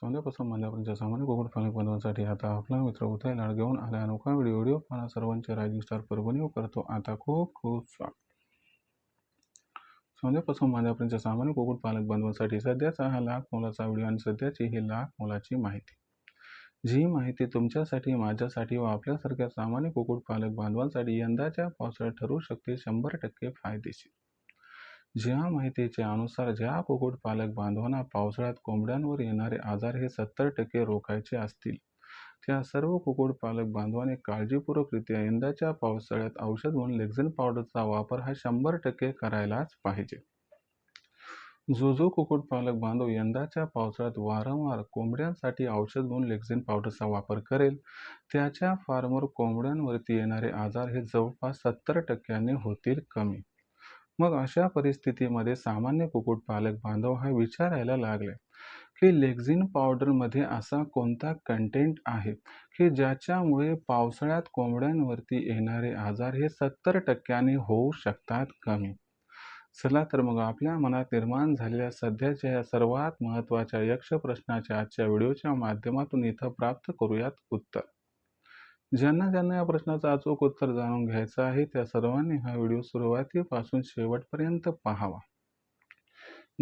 सौंद्यापासून मांद्यापर्यंतच्या सामान्य कुक्कुटपालन बांधवांसाठी आता आपला मित्र उदय लाड घेऊन आला अनोखा व्हिडिओ पाहणा सर्वांचे रायझिंग स्टार परभणी करतो आता खूप खूप स्वागत. सौंद्यापासून मांद्यापर्यंतच्या सामान्य कुक्कुटपालक बांधवांसाठी सध्याचा हा लाख मोलाचा व्हिडिओ आणि सध्याची ही लाख मोलाची माहिती. जी माहिती तुमच्यासाठी, माझ्यासाठी व आपल्यासारख्या सामान्य कुक्कुटपालक बांधवांसाठी यंदाच्या पावसाळ्यात ठरू शकते 100% फायदेशीर. ज्या माहितीच्या अनुसार ज्या कुक्कुटपालक बांधवांना पावसाळ्यात कोंबड्यांवर येणारे आजार हे 70% रोखायचे असतील, त्या सर्व कुक्कुटपालक बांधवांनी काळजीपूर्वकरित्या यंदाच्या पावसाळ्यात औषध म्हणून लेक्झिन पावडरचा वापर हा 100% करायलाच पाहिजे. जो कुक्कुटपालक बांधव यंदाच्या पावसाळ्यात वारंवार कोंबड्यांसाठी औषध म्हणून लेक्झिन पावडरचा वापर करेल, त्याच्या फार्मवर कोंबड्यांवरती येणारे आजार हे जवळपास 70% होतील कमी. मग अशा परिस्थितीमध्ये सामान्य कुक्कुटपालक बांधव हा विचारायला लागले की लेक्झिन पावडरमध्ये असा कोणता कंटेंट आहे की ज्याच्यामुळे पावसाळ्यात कोंबड्यांवरती येणारे आजार हे 70% होऊ शकतात कमी. चला तर मग आपल्या मनात निर्माण झालेल्या सध्याच्या या सर्वात महत्त्वाच्या यक्ष प्रश्नाच्या आजच्या व्हिडिओच्या माध्यमातून इथं प्राप्त करूयात उत्तर. ज्यांना या प्रश्नाचं अचूक उत्तर जाणून घ्यायचं आहे त्या सर्वांनी हा व्हिडिओ सुरुवातीपासून शेवटपर्यंत पाहावा.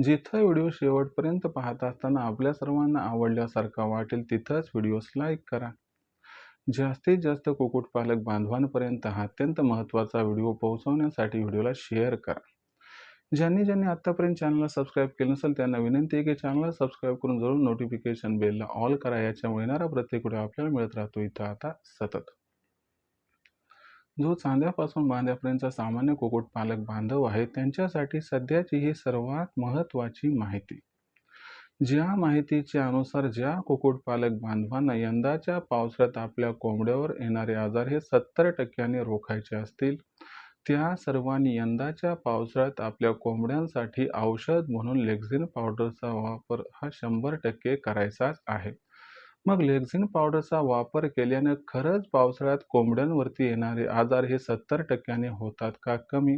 जिथं व्हिडिओ शेवटपर्यंत पाहत असताना आपल्या सर्वांना आवडल्यासारखा वाटेल तिथंच व्हिडिओस लाईक करा. जास्तीत जास्त कुक्कुटपालक बांधवांपर्यंत हा अत्यंत महत्त्वाचा व्हिडिओ पोहोचवण्यासाठी व्हिडिओला शेअर करा. ज्यांनी आतापर्यंत चॅनलला सबस्क्राईब केलं नसेल त्यांना विनंती आहे की चॅनलला सबस्क्राईब करून जरूर नोटिफिकेशन बेलला ऑल करा. याच्यामुळे येणारा प्रत्येक व्हिडिओ आपल्याला मिळत राहतो इथं आता सतत. जो चांद्यापासून बांद्यापर्यंतचा सामान्य कुक्कुटपालक बांधव आहे त्यांच्यासाठी सध्याची ही सर्वात महत्त्वाची माहिती. ज्या माहितीच्या अनुसार ज्या कुक्कुटपालक बांधवांना यंदाच्या पावसाळ्यात आपल्या कोंबड्यावर येणारे आजार हे 70% रोखायचे असतील, त्या सर्वांनी यंदाच्या पावसाळ्यात आपल्या कोंबड्यांसाठी औषध म्हणून लेक्झिन पावडरचा वापर हा 100% करायचाच आहे. मग लेक्झिन पावडरचा वापर केल्याने खरंच पावसाळ्यात कोंबड्यांवरती येणारे आजार हे 70% होतात का कमी?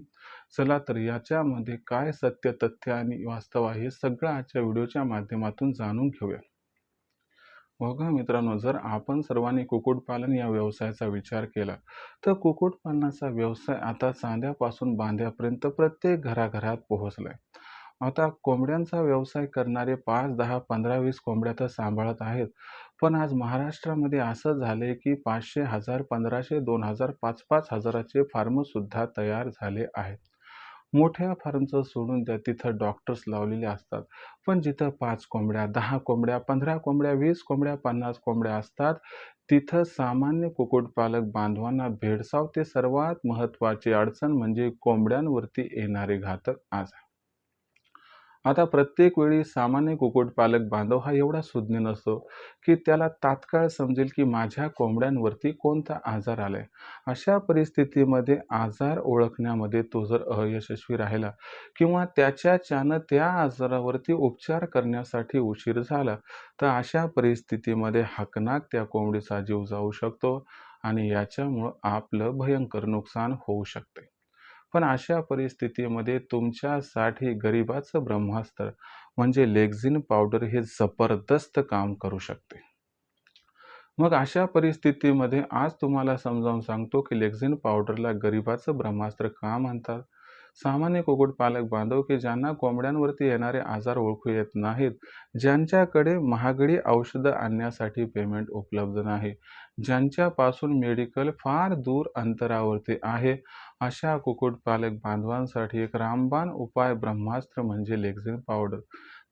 चला तर याच्यामध्ये काय सत्य, तथ्य आणि वास्तव आहे हे सगळं आजच्या व्हिडिओच्या माध्यमातून जाणून घेऊया. बघा मित्रांनो, जर आपण सर्वांनी कुक्कुटपालन या व्यवसायाचा विचार केला तर कुक्कुटपालनाचा व्यवसाय आता चांद्यापासून बांद्यापर्यंत प्रत्येक घराघरात पोहोचलाय. आता कोंबड्यांचा व्यवसाय करणारे 5, 10, 15, 20 कोंबड्या तर सांभाळत आहेत, पण आज महाराष्ट्रामध्ये असं झाले की 500, 1000, 1500, 2000, 5-5 हजाराचे फार्म सुद्धा तयार झाले आहेत. मोठ्या फार्मचं सोडून द्या, तिथं डॉक्टर्स लावलेले असतात, पण जिथं 5 कोंबड्या, 10 कोंबड्या, 15 कोंबड्या, 20 कोंबड्या, 50 कोंबड्या असतात, तिथं सामान्य कुक्कुटपालक बांधवांना भेडसावते सर्वात महत्त्वाची अडचण म्हणजे कोंबड्यांवरती येणारे घातक आजार. आता प्रत्येक वेळी सामान्य कुक्कुटपालक बांधव हा एवढा सुज्ञ नसतो की त्याला तात्काळ समजेल की माझ्या कोंबड्यांवरती कोणता आजार आलाय. अशा परिस्थितीमध्ये आजार ओळखण्यामध्ये तो जर अयशस्वी राहिला किंवा त्याच्यानं त्या आजारावरती उपचार करण्यासाठी उशीर झाला तर अशा परिस्थितीमध्ये हकनाक त्या कोंबडीचा जीव जाऊ शकतो आणि याच्यामुळं आपलं भयंकर नुकसान होऊ शकते. पण अशा परिस्थितीमध्ये तुमच्यासाठी गरिबाचं ब्रह्मास्त्र म्हणजे लेक्झिन पावडर हे जबरदस्त काम करू शकते. मग अशा परिस्थितीमध्ये आज तुम्हाला समजावून सांगतो की लेक्झिन पावडरला गरिबाचं ब्रह्मास्त्र का म्हणतात. सामान्य कुक्कुटपालक बांधव की ज्यांना कोंबड्यांवरती येणारे आजार ओळखू येत नाहीत, ज्यांच्याकडे महागडी औषधं आणण्यासाठी पेमेंट उपलब्ध नाही, ज्यांच्यापासून मेडिकल फार दूर अंतरावरती आहे, अशा कुक्कुटपालक बांधवांसाठी एक रामबाण उपाय ब्रह्मास्त्र म्हणजे लेक्झिन पावडर.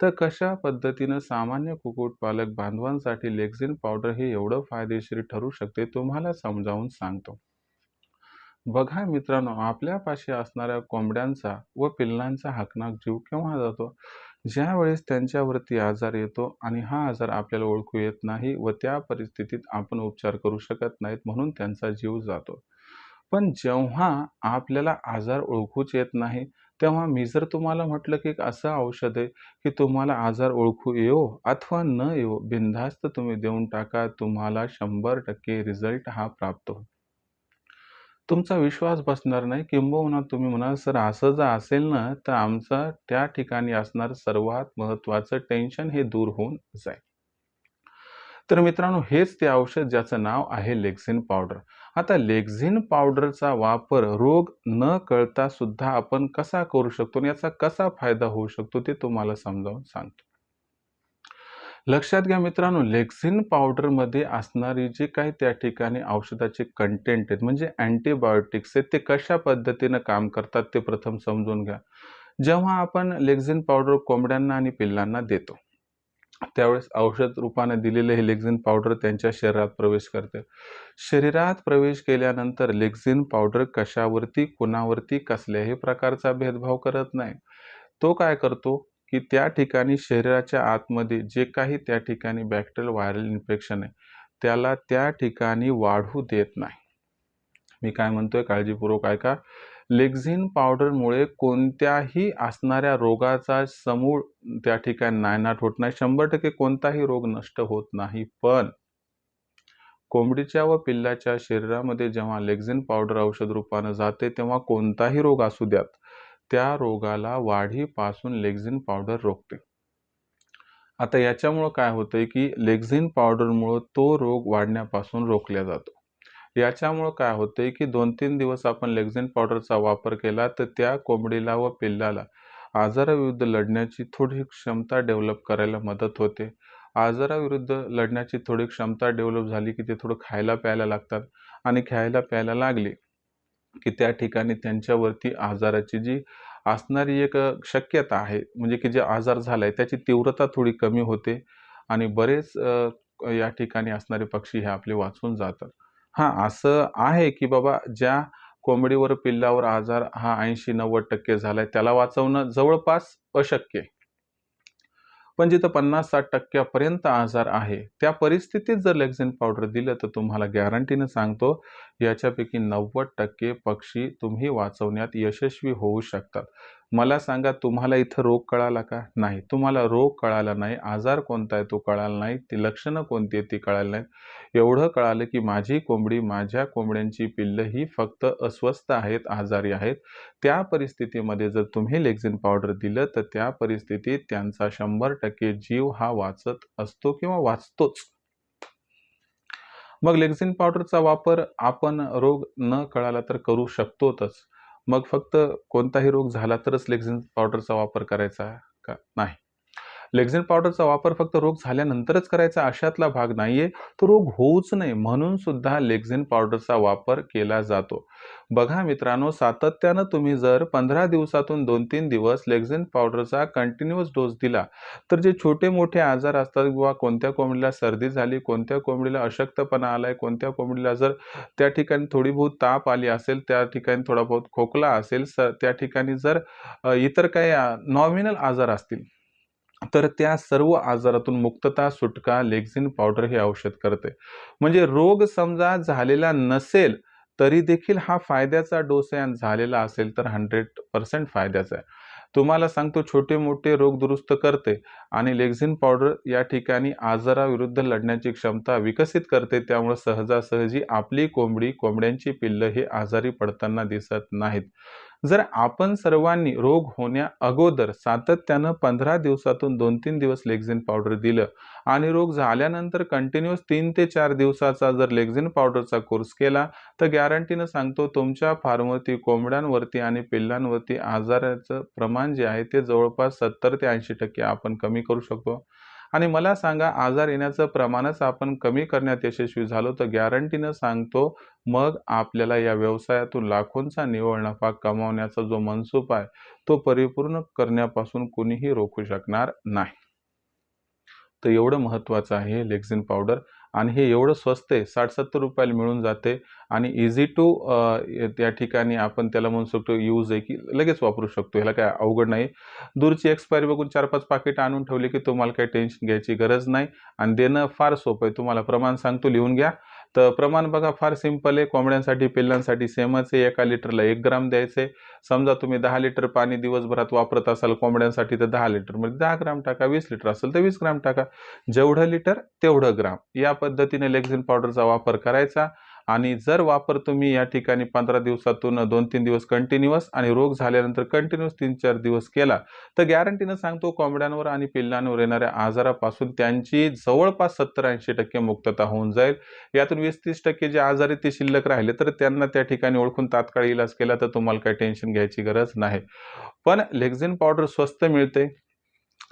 तर कशा पद्धतीनं सामान्य कुक्कुटपालक बांधवांसाठी लेक्झिन पावडर हे एवढं फायदेशीर ठरू शकते तुम्हाला समजावून सांगतो. बघा मित्रांनो, आपल्यापाशी असणाऱ्या कोंबड्यांचा व पिल्लांचा हकनाक जीव केव्हा जातो? ज्यावेळेस त्यांच्यावरती आजार येतो आणि हा आजार आपल्याला ओळखू येत नाही व त्या परिस्थितीत आपण उपचार करू शकत नाहीत म्हणून त्यांचा जीव जातो. पण जेव्हा आपल्याला आजार ओळखूच येत नाही तेव्हा मी जर तुम्हाला म्हटलं की असं औषध आहे की तुम्हाला आजार ओळखू येवो अथवा न येवो बिनधास्त तुम्ही देऊन टाका, तुम्हाला 100% रिझल्ट हा प्राप्त होईल. तुमचा विश्वास बसणार नाही, किंबहुना तुम्ही म्हणाल सर असं जर असेल ना तर आमचं त्या ठिकाणी असणार सर्वात महत्त्वाचं टेन्शन हे दूर होऊन जाईल. तर मित्रांनो, हेच ते औषध ज्याचं नाव आहे लेक्झिन पावडर. आता लेक्झिन पावडरचा वापर रोग न कळता सुद्धा आपण कसा करू शकतो आणि याचा कसा फायदा होऊ शकतो ते तुम्हाला समजावून सांगतो. लक्षात घ्या मित्रांनो, लेक्झिन पावडरमध्ये असणारी जे काही त्या ठिकाणी औषधाचे कंटेंट आहेत म्हणजे अँटिबायोटिक्स आहेत, ते कशा पद्धतीनं काम करतात ते प्रथम समजून घ्या. जेव्हा आपण लेक्झिन पावडर कोंबड्यांना आणि पिल्लांना देतो, त्यावेळेस औषध रूपाने दिलेले हे लेक्झिन पावडर त्यांच्या शरीरात प्रवेश करते. शरीरात प्रवेश केल्यानंतर लेक्झिन पावडर कशावरती, कुणावरती, कसल्याही प्रकारचा भेदभाव करत नाही. तो काय करतो, की त्या ठिकाणी शरीराच्या आतमध्ये जे काही त्या ठिकाणी बॅक्टेरियल व्हायरल इन्फेक्शन आहे, त्याला त्या ठिकाणी वाढू देत नाही. मी काय म्हणतोय काळजीपूर्वक ऐका. लेक्झिन पावडरमुळे कोणत्याही असणाऱ्या रोगाचा समूळ त्या ठिकाणी नायनाट होत नाही. 100% कोणताही रोग नष्ट होत नाही. पण कोंबडीच्या व पिल्लाच्या शरीरामध्ये जेव्हा लेक्झिन पावडर औषध रूपानं जाते, तेव्हा कोणताही रोग असू द्यात, त्या रोगाला वाढीपासून लेक्झिन पावडर रोखते. आता याच्यामुळं काय होतंय, की लेक्झिन पावडरमुळं तो रोग वाढण्यापासून रोखला जातो. याच्यामुळं काय होतंय, की 2-3 दिवस आपण लेक्झिन पावडरचा वापर केला, तर त्या कोंबडीला व पिल्लाला आजाराविरुद्ध लढण्याची थोडी क्षमता डेव्हलप करायला मदत होते. आजाराविरुद्ध लढण्याची थोडी क्षमता डेव्हलप झाली, की ते थोडं खायला प्यायला लागतात आणि खायला प्यायला लागले, की त्या ठिकाणी त्यांच्यावरती आजाराची जी असणारी एक शक्यता आहे, म्हणजे की जे आजार झालाय त्याची तीव्रता थोडी कमी होते आणि बरेच या ठिकाणी असणारे पक्षी हे आपले वाचून जातात. हां, असं आहे, की बाबा ज्या कोंबडीवर, पिल्लावर आजार हा 80-90% झालाय, त्याला वाचवणं जवळपास अशक्य आहे. पण जिथं 50-60% पर्यंत आजार आहे, त्या परिस्थितीत जर लेक्झिन पावडर दिलं, तर तुम्हाला गॅरंटीनं सांगतो, याच्यापैकी 90% पक्षी तुम्ही वाचवण्यात यशस्वी होऊ शकतात. मला सांगा, तुम्हाला इथं रोग कळाला का? नाही. तुम्हाला रोग कळाला नाही, आजार कोणता आहे तो कळाला नाही, ती लक्षणं कोणती आहेत ती कळाली नाहीत. एवढं कळालं, की माझी कोंबडी, माझ्या कोंबड्यांची पिल्लं ही फक्त अस्वस्थ आहेत, आजारी आहेत. त्या परिस्थितीमध्ये जर तुम्ही लेक्झिन पावडर दिलं, तर त्या परिस्थितीत त्यांचा 100% जीव हा वाचत असतो किंवा वाचतोच. मग लेक्झिन पावडरचा वापर आपण रोग न कळाला तर करू शकतोच. मग फक्त कोणताही रोग झाला तरच लेक्झिन पावडरचा वापर करायचा का? नाही. लेक्झिन पावडरचा वापर फक्त रोग झाल्यानंतरच करायचा अशातला भाग नाहीये. तो रोग होऊच नये म्हणून सुद्धा लेक्झिन पावडरचा वापर केला जातो. बघा मित्रांनो, सातत्यानं तुम्ही जर 15 दिवसातून 2-3 दिवस लेक्झिन पावडरचा कंटिन्यूअस डोस दिला, तर जे छोटे-मोठे आजार असतात किंवा कोणत्या कोंबडीला सर्दी झाली, कोणत्या कोंबडीला अशक्तपणा आलाय, कोणत्या कोंबडीला जर त्या ठिकाणी थोडी बहुत ताप आली असेल, त्या ठिकाणी थोडा बहुत खोकला असेल, त्या ठिकाणी जर इतर काही नॉमिनल आजार असतील, तर त्या सर्व आजारातून मुक्तता, सुटका लेक्झिन पावडर हे औषध करते. म्हणजे रोग समजा झालेला नसेल, तरी देखील हा फायद्याचा डोस आहे आणि झालेला असेल तर 100% फायद्याचा आहे. तुम्हाला सांगतो, छोटे-मोठे रोग दुरुस्त करते आणि लेक्झिन पावडर या ठिकाणी आजाराविरुद्ध लढण्याची क्षमता विकसित करते. त्यामुळे सहजासहजी आपली कोंबडी, कोंबड्यांची पिल्लं हे आजारी पडताना दिसत नाहीत. जर आपण सर्वांनी रोग होण्या अगोदर सातत्यानं 15 दिवसातून 2-3 दिवस लेक्झिन पावडर दिलं आणि रोग झाल्यानंतर कंटिन्यूअस 3 ते 4 दिवसाचा जर लेक्झिन पावडरचा कोर्स केला, तर गॅरंटीनं सांगतो तुमच्या फार्मवरती, कोंबड्यांवरती आणि पिल्लांवरती आजाराचं प्रमाण जे आहे ते जवळपास 70 ते 80% आपण कमी करू शकतो. आणि मला सांगा, आजार येण्याचं प्रमाणच आपण कमी करण्यात यशस्वी झालो, तर गॅरंटीनं सांगतो मग आपल्याला या व्यवसायातून लाखोंचा निव्वळ नफा कमावण्याचा जो मनसूबा आहे, तो परिपूर्ण करण्यापासून कुणीही रोखू शकणार नाही. तर एवढं महत्त्वाचं आहे लेक्झिन पावडर आणि हे एवढं स्वस्त आहे, 60-70 ला मिळून जाते आणि ईझी टू त्या ठिकाणी आपण त्याला म्हणू शकतो यूज आहे, की लगेच वापरू शकतो. ह्याला काय अवघड नाही. दूरची एक्सपायरी बघून 4-5 पाकिटं आणून ठेवली, की तुम्हाला काही टेन्शन घ्यायची गरज नाही आणि देणं फार सोपं आहे. तुम्हाला प्रमाण सांगतो, लिहून घ्या. तर प्रमाण बघा फार सिंपल आहे. कोंबड्यांसाठी, पिल्लांसाठी सेमच आहे. 1 लिटरला 1 ग्राम द्यायचे. समजा तुम्ही 10 लिटर पाणी दिवसभरात वापरत असाल कोंबड्यांसाठी, तर 10 लिटरमध्ये 10 ग्राम टाका. 20 लिटर असेल तर 20 ग्राम टाका. जेवढं लिटर तेवढं ग्राम. या पद्धतीने लेक्झिन पावडरचा वापर करायचा आणि जर वापर तुम्ही या ठिकाणी 15 दिवसातून 2-3 दिवस कंटिन्यूअस आणि रोग झाल्यानंतर कंटिन्यूअस 3-4 दिवस केला, तर गॅरंटीनं सांगतो कोंबड्यांवर आणि पिल्लांवर येणाऱ्या आजारापासून त्यांची जवळपास 70-80% मुक्तता होऊन जाईल. यातून 20-30% जे आजार आहेत ते शिल्लक राहिले, तर त्यांना त्या ठिकाणी ओळखून तात्काळ इलाज केला तर तुम्हाला काही टेन्शन घ्यायची गरज नाही. पण लेक्झिन पावडर स्वस्त मिळते.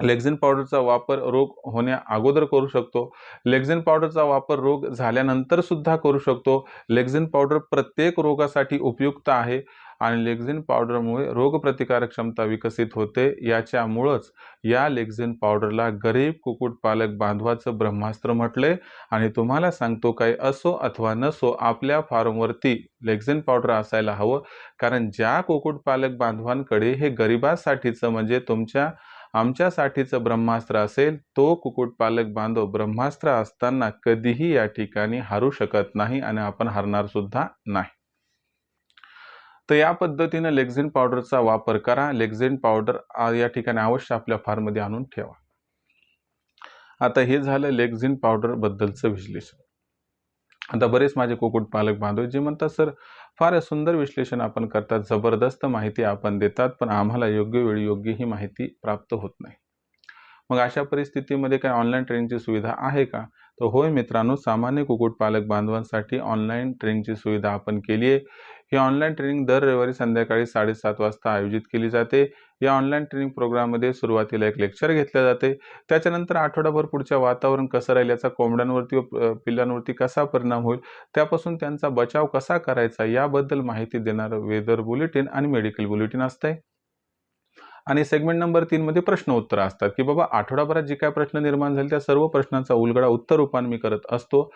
लेक्झिन पावडरचा वापर रोग होण्या अगोदर करू शकतो. लेक्झिन पावडरचा वापर रोग झाल्यानंतर सुद्धा करू शकतो. लेक्झिन पावडर प्रत्येक रोगासाठी उपयुक्त आहे आणि लेक्झिन पावडरमुळे रोगप्रतिकारक क्षमता विकसित होते. याच्यामुळंच या लेक्झिन पावडरला गरीब कुक्कुटपालक बांधवाचं ब्रह्मास्त्र म्हटलंय आणि तुम्हाला सांगतो काही असो अथवा नसो आपल्या फार्मवरती लेक्झिन पावडर असायला हवं. कारण ज्या कुक्कुटपालक बांधवांकडे हे गरिबांसाठीचं म्हणजे आमच्यासाठीचं ब्रह्मास्त्र असेल, तो कुक्कुटपालक बांधव ब्रह्मास्त्र असताना कधीही या ठिकाणी हारू शकत नाही आणि आपण हारणार सुद्धा नाही. तर या पद्धतीने लेक्झिन पावडरचा वापर करा. लेक्झिन पावडर या ठिकाणी अवश्य आपल्या फार्ममध्ये आणून ठेवा. आता हे झालं लेक्झिन पावडर बद्दलचं विश्लेषण. आता बरेच माझे कुक्कुटपालक बांधव जे म्हणतात, सर फार सुंदर विश्लेषण आपण करतात, जबरदस्त माहिती आपण देतात, पण आम्हाला योग्य वेळी योग्य ही माहिती प्राप्त होत नाही. मग अशा परिस्थितीमध्ये काय ऑनलाईन ट्रेनिंगची सुविधा आहे का? तर होय मित्रांनो, सामान्य कुक्कुटपालक बांधवांसाठी ऑनलाईन ट्रेनिंगची सुविधा आपण केली आहे. ही ऑनलाईन ट्रेनिंग दर रविवारी संध्याकाळी 7:30 वाजता आयोजित केली जाते. या ऑनलाईन ट्रेनिंग प्रोग्राममध्ये सुरुवातीला एक लेक्चर घेतले जाते. त्याच्यानंतर आठवडाभर पुढच्या वातावरण कसं राहील, याचा कोंबड्यांवरती व पिल्लांवरती कसा परिणाम होईल, त्यापासून त्यांचा बचाव कसा करायचा याबद्दल माहिती देणारं वेदर बुलेटिन आणि मेडिकल बुलेटिन असतंय. आणि सेगमेंट नंबर 3 मध्ये प्रश्न उत्तर असतात, की बाबा आठवडाभरात जे काही प्रश्न निर्माण झाले त्या सर्व प्रश्नांचा उलगडा उत्तर रूपाने मी करत असतो.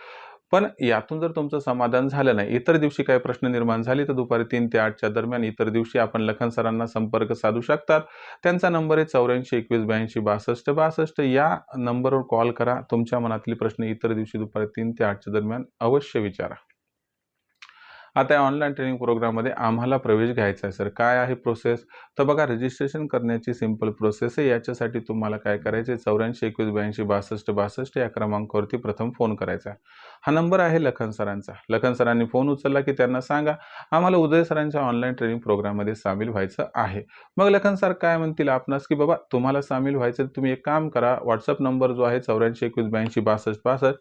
पण यातून जर तुमचं समाधान झालं नाही, इतर दिवशी काही प्रश्न निर्माण झाले, तर दुपारी 3 ते 8च्या दरम्यान इतर दिवशी आपण लखन सरांना संपर्क साधू शकतात. त्यांचा नंबर आहे 84 21 82 62 62. या नंबरवर कॉल करा. तुमच्या मनातले प्रश्न इतर दिवशी दुपारी 3 ते 8च्या दरम्यान अवश्य विचारा. आता या ऑनलाईन ट्रेनिंग प्रोग्राममध्ये आम्हाला प्रवेश घ्यायचा आहे सर, काय आहे प्रोसेस? तर बघा, रजिस्ट्रेशन करण्याची सिंपल प्रोसेस आहे. याच्यासाठी तुम्हाला काय करायचं आहे, 84 21 82 62 62 या क्रमांकावरती प्रथम फोन करायचा. हा नंबर आहे लखन सरांचा. लखन सरांनी फोन उचलला की त्यांना सांगा, आम्हाला उदय सरांच्या ऑनलाईन ट्रेनिंग प्रोग्राममध्ये सामील व्हायचं आहे. मग लखन सर काय म्हणतील आपणास, की बाबा तुम्हाला सामील व्हायचं, तुम्ही एक काम करा, व्हॉट्सअप नंबर जो आहे 84 21 82 62 62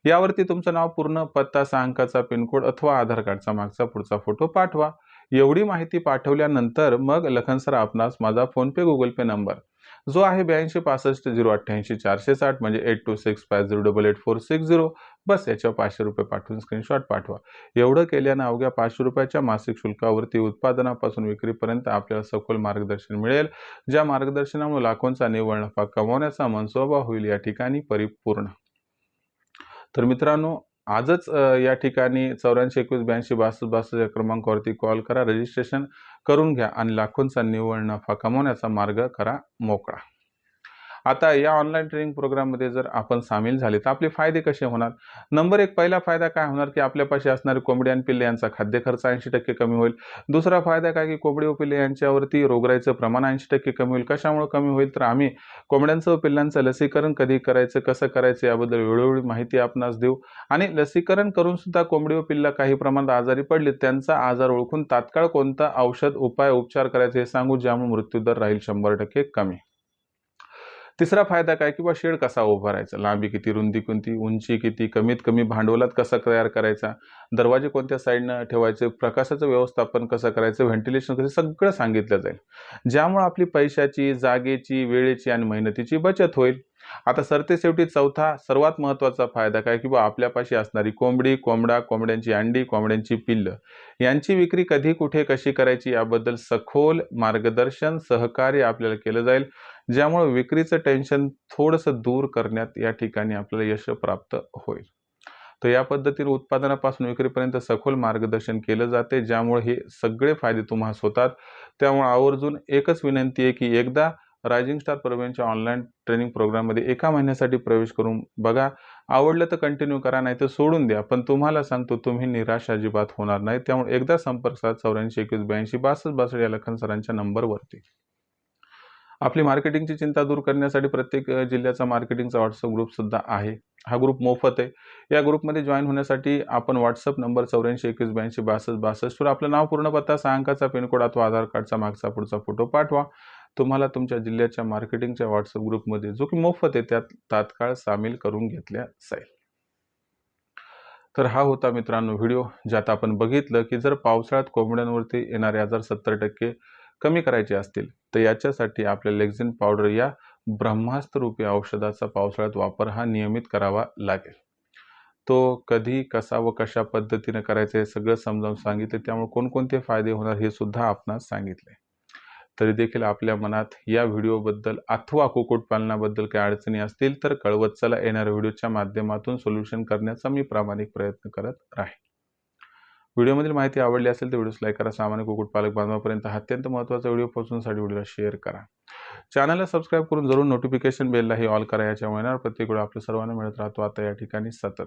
यावरती तुमचं नाव, पूर्ण पत्ता, 6 अंकाचा पिनकोड अथवा आधार कार्डचा मागचा पुढचा फोटो पाठवा. एवढी माहिती पाठवल्यानंतर मग लखन सर आपणास माझा फोनपे गुगल पे नंबर जो आहे 82 65 088 460 म्हणजे 8265088460 बस याच्यावर 500 रुपये पाठवून स्क्रीनशॉट पाठवा. एवढं केल्यानं अवघ्या 500 रुपयाच्या मासिक शुल्कावरती उत्पादनापासून विक्रीपर्यंत आपल्याला सखोल मार्गदर्शन मिळेल. ज्या मार्गदर्शनामुळे लाखोंचा निव्वळ नफा कमवण्याचा मनसोबा होईल या ठिकाणी परिपूर्ण. तर मित्रांनो, आजच या ठिकाणी 84 21 82 62 62 या क्रमांकावरती कॉल करा, रजिस्ट्रेशन करून घ्या आणि लाखोंचा निव्वळ नफा कमवण्याचा मार्ग करा मोकळा. आता या ऑनलाईन ट्रेनिंग प्रोग्राममध्ये जर आपण सामील झाले तर आपले फायदे कसे होणार? नंबर 1, पहिला फायदा काय होणार, की आपल्यापाशी असणारे कोंबडी आणि पिल्ले यांचा खाद्य खर्च 80% कमी होईल. दुसरा फायदा काय, की कोंबडी व पिल्ले यांच्यावरती रोगराईचं प्रमाण 80% कमी होईल. कशामुळे कमी होईल, तर आम्ही कोंबड्यांचं व पिल्लांचं लसीकरण कधी करायचं, कसं करायचं याबद्दल वेळोवेळी माहिती आपणास देऊ आणि लसीकरण करून सुद्धा कोंबडी व पिल्ला काही प्रमाणात आजारी पडले, त्यांचा आजार ओळखून तात्काळ कोणता औषध उपचार करायचे हे सांगू, ज्यामुळे मृत्यूदर राहील 100% कमी. तिसरा फायदा काय, किंवा शेड कसा उभारायचा, लांबी किती, रुंदी कोणती, उंची किती, कमीत कमी भांडवलात कसा तयार करायचा, दरवाजे कोणत्या साईडनं ठेवायचे, प्रकाशाचं व्यवस्थापन कसं करायचं, व्हेंटिलेशन कसं, सगळं सांगितलं जाईल. ज्यामुळे आपली पैशाची, जागेची, वेळेची आणि मेहनतीची बचत होईल. आता सरतेशेवटी चौथा सर्वात महत्त्वाचा फायदा काय, की आपल्यापाशी असणारी कोंबडी, कोंबडा, कोंबड्यांची अंडी, कोंबड्यांची पिल्लं यांची विक्री कधी, कुठे, कशी करायची याबद्दल सखोल मार्गदर्शन, सहकार्य आपल्याला केलं जाईल. ज्यामुळे विक्रीचं टेन्शन थोडंसं दूर करण्यात या ठिकाणी आपल्याला यश प्राप्त होईल. तर या पद्धतीने उत्पादनापासून विक्रीपर्यंत सखोल मार्गदर्शन केलं जाते, ज्यामुळे हे सगळे फायदे तुम्हाला होतात. त्यामुळे आवर्जून एकच विनंती आहे, की एकदा रायझिंग स्टार प्रवीणच्या ऑनलाईन ट्रेनिंग प्रोग्राममध्ये 1 महिन्यासाठी प्रवेश करून बघा. आवडलं तर कंटिन्यू करा, नाही तर सोडून द्या. पण तुम्हाला सांगतो, तुम्ही निराश अजिबात होणार नाही. त्यामुळे एकदा संपर्क साधा 84 21 82 62 62 या लखन सरांच्या नंबरवरती. आपली मार्केटिंगची चिंता दूर करण्यासाठी प्रत्येक जिल्ह्याचा मार्केटिंगचा व्हॉट्सअप ग्रुप सुद्धा आहे. हा ग्रुप मोफत आहे. या ग्रुपमध्ये जॉइन होण्यासाठी आपण व्हॉट्सअप नंबर 84 21 82 62 62 वर आपलं नाव, पूर्ण पत्ता, 6 अंकाचा पिनकोड अथवा आधार कार्डचा मागचा पुढचा फोटो पाठवा. तुम्हाला तुमच्या जिल्ह्याच्या मार्केटिंगच्या व्हॉट्सअप ग्रुपमध्ये, जो की मोफत आहे, त्यात तात्काळ सामील करून घेतल्या जाईल. तर हा होता मित्रांनो व्हिडिओ, ज्यात आपण बघितलं की जर पावसाळ्यात कोंबड्यांवरती येणारे आजार 70% कमी करायचे असतील तर याच्यासाठी आपल्याला लेक्झिन पावडर या ब्रह्मास्त्र रूपी औषधाचा पावसाळ्यात वापर हा नियमित करावा लागेल. तो कधी, कसा व कशा पद्धतीने करायचं हे सगळं समजावून सांगितले. त्यामुळे कोणकोणते फायदे होणार हे सुद्धा आपणास सांगितले. तरी देखील आपल्या मनात या व्हिडिओबद्दल अथवा कुक्कुटपालनाबद्दल काही अडचणी असतील तर कळवत चला. येणाऱ्या व्हिडिओच्या माध्यमातून सोल्युशन करण्याचा मी प्रामाणिक प्रयत्न करत राहीन. व्हिडिओमधील माहिती आवडली असेल तर व्हिडिओस लाईक करा. सामान्य कुक्कुटपालक बांधवांपर्यंत हा अत्यंत महत्त्वाचा व्हिडिओ पोहोचवण्यासाठी व्हिडिओला शेअर करा. चॅनलला सबस्क्राईब करून जरूर नोटिफिकेशन बेललाही ऑल करा. याच्यामुळे येणार प्रत्येक व्हिडिओ आपल्या सर्वांना मिळत राहतो आता या ठिकाणी सतत.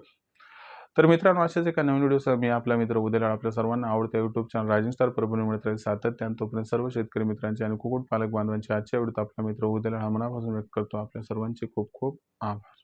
तर मित्रांनो, अशाच एका नवीन व्हिडिओसह मी आपला मित्र उद्याला आपल्या सर्वांना आवडत्या YouTube channel rising star Parbhani मिळत राहील सातत्याने. तोपर्यंत सर्व शेतकरी मित्रांचे आणि कुक्कुटपालक बांधवांचे आजच्या व्हिडिओत आपला मित्र उद्याला हा मनापासून व्यक्त करतो. आपल्या सर्वांचे खूप खूप आभार.